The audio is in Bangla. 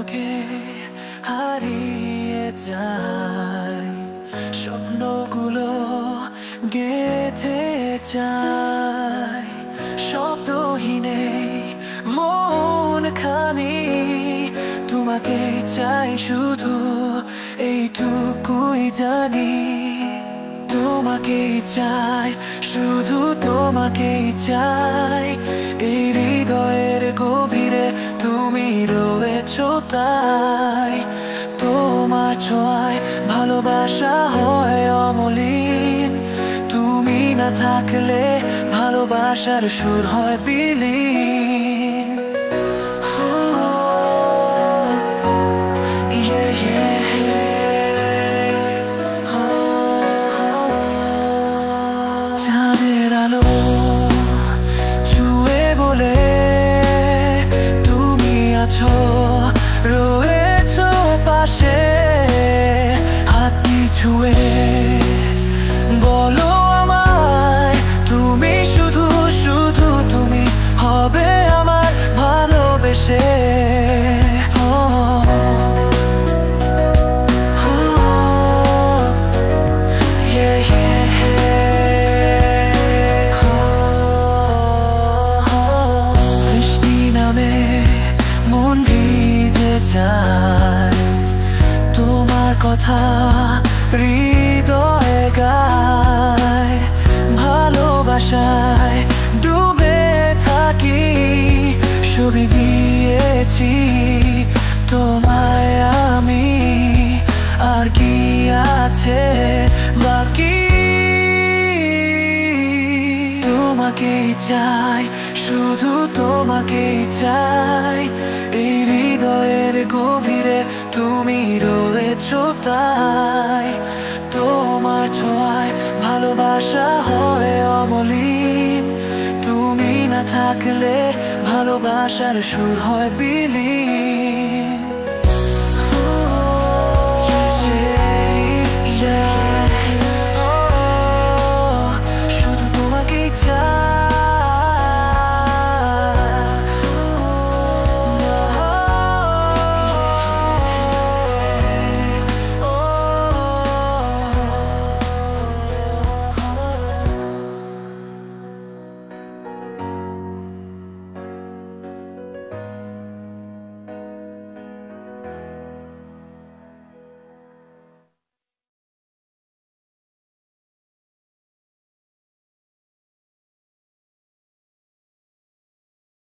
চোখে হারিয়ে যায়, স্বপ্নগুলো গেঁথে যায় শব্দহীনে মন খানি। তোমাকে চাই শুধু এইটুকুই জানি, তোমাকে চাই শুধু তোমাকেই চাই। এই হৃদয়ের গভীরে তুমি রয়েছো তাই, তোমার ছোঁয়ায় ভালোবাসা হয় অমলিন। তুমি না থাকলে ভালোবাসার সুর হয় বিলীন। চাঁদের আলো ছুঁয়ে বলে তুমি আছো, রয়েছো পাশে। হাতটি ছুঁয়ে বলো আমায় তুমি শুধু শুধু তুমি হবে আমার ভালোবেসে। মন ভিজে যায় তোমার কথা হৃদয়ে গায়, ভালোবাসায় ডুবে থাকি। ছবি দিয়েছি তোমায় আমি, আর কি আছে বাকি। তোমাকেই চাই শুধু তোমাকেই চাই, এই হৃদয়ের গভীরে তুমি রয়েছো তাই। তোমার ছোঁয়ায় ভালোবাসা হয় অমলিন, তুমি না থাকলে ভালোবাসার সুর হয় বিলীন।